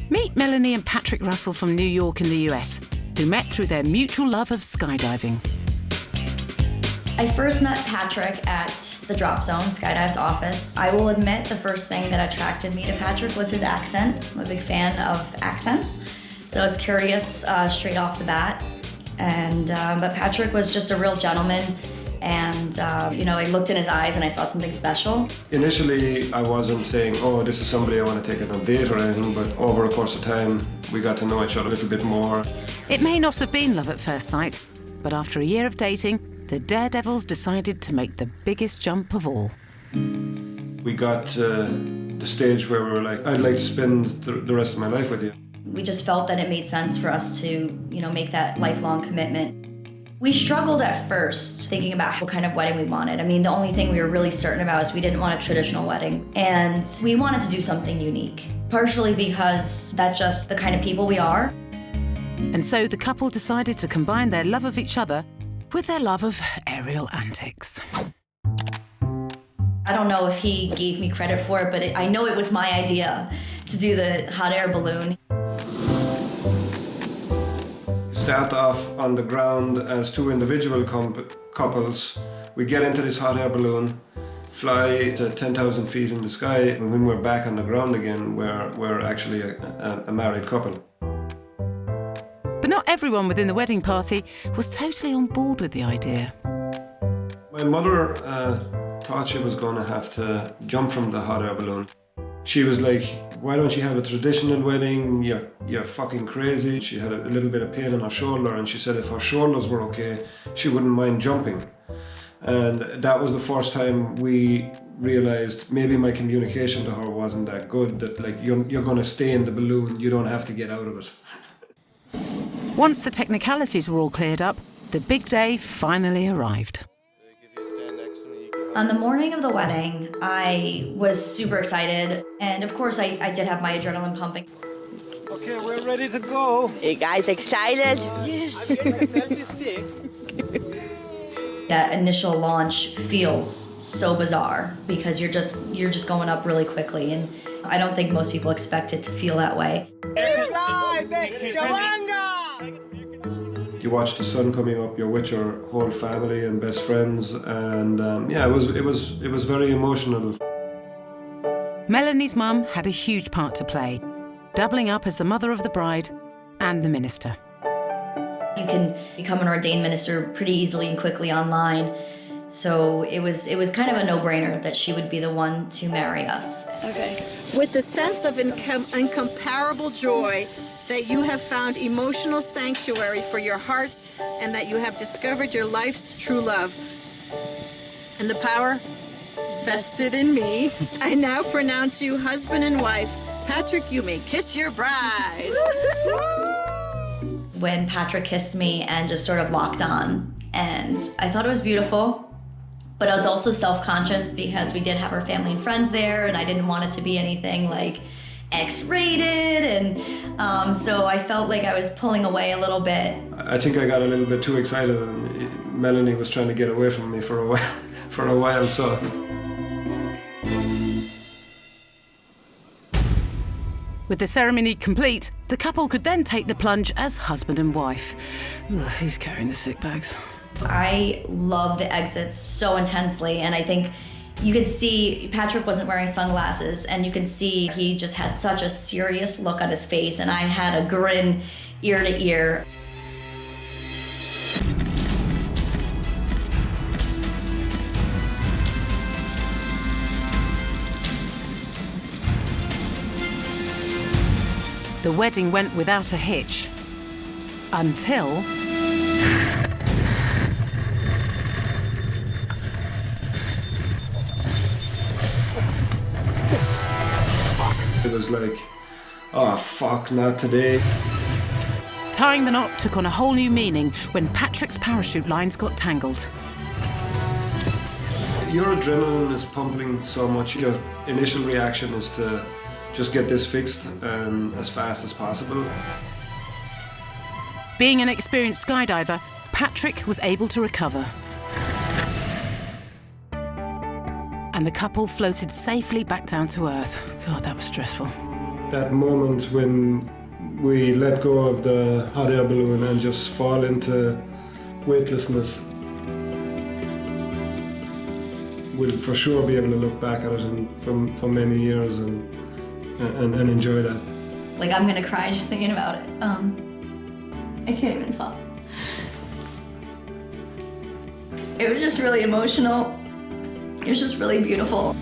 Meet Melanie and Patrick Russell from New York in the US, who met through their mutual love of skydiving. I first met Patrick at the Drop Zone Skydive office. I will admit the first thing that attracted me to Patrick was his accent. I'm a big fan of accents, so I was curious straight off the bat. But Patrick was just a real gentleman, and I looked in his eyes and I saw something special. Initially, I wasn't saying, oh, this is somebody I want to take on a date or anything, but over the course of time, we got to know each other a little bit more. It may not have been love at first sight, but after a year of dating, the daredevils decided to make the biggest jump of all. We got to the stage where we were like, I'd like to spend the rest of my life with you. We just felt that it made sense for us to, make that lifelong commitment. We struggled at first thinking about what kind of wedding we wanted. I mean, the only thing we were really certain about is we didn't want a traditional wedding. And we wanted to do something unique, partially because that's just the kind of people we are. And so the couple decided to combine their love of each other with their love of aerial antics. I don't know if he gave me credit for it, but I know it was my idea to do the hot air balloon. Start off on the ground as two individual couples. We get into this hot air balloon, fly to 10,000 feet in the sky, and when we're back on the ground again, we're actually a married couple. But not everyone within the wedding party was totally on board with the idea. My mother thought she was going to have to jump from the hot air balloon. She was like, why don't you have a traditional wedding? You're fucking crazy. She had a little bit of pain in her shoulder, and she said if her shoulders were okay, she wouldn't mind jumping. And that was the first time we realized maybe my communication to her wasn't that good, that like you're going to stay in the balloon, you don't have to get out of it. Once the technicalities were all cleared up, the big day finally arrived. On the morning of the wedding, I was super excited, and of course I did have my adrenaline pumping. Okay, we're ready to go. You guys excited? Yes. That initial launch feels so bizarre because you're just going up really quickly, and I don't think most people expect it to feel that way. You watch the sun coming up, you're with your whole family and best friends, and it was very emotional. Melanie's mum had a huge part to play, doubling up as the mother of the bride and the minister. You can become an ordained minister pretty easily and quickly online, so it was kind of a no-brainer that she would be the one to marry us. Okay. With the sense of incomparable joy that you have found emotional sanctuary for your hearts and that you have discovered your life's true love. And the power vested in me, I now pronounce you husband and wife. Patrick, you may kiss your bride. When Patrick kissed me and just sort of locked on, and I thought it was beautiful, but I was also self-conscious because we did have our family and friends there, and I didn't want it to be anything like X-rated, and so I felt like I was pulling away a little bit. I think I got a little bit too excited, and Melanie was trying to get away from me for a while, so. With the ceremony complete, the couple could then take the plunge as husband and wife. Ooh, who's carrying the sick bags? I love the exits so intensely, and I think you could see Patrick wasn't wearing sunglasses, and you could see he just had such a serious look on his face, and I had a grin ear to ear. The wedding went without a hitch, until... It was like, oh fuck, not today. Tying the knot took on a whole new meaning when Patrick's parachute lines got tangled. Your adrenaline is pumping so much. Your initial reaction is to just get this fixed as fast as possible. Being an experienced skydiver, Patrick was able to recover. And the couple floated safely back down to Earth. God, that was stressful. That moment when we let go of the hot air balloon and just fall into weightlessness. We'll for sure be able to look back at it for many years and enjoy that. Like, I'm gonna cry just thinking about it. I can't even talk. It was just really emotional. It was just really beautiful.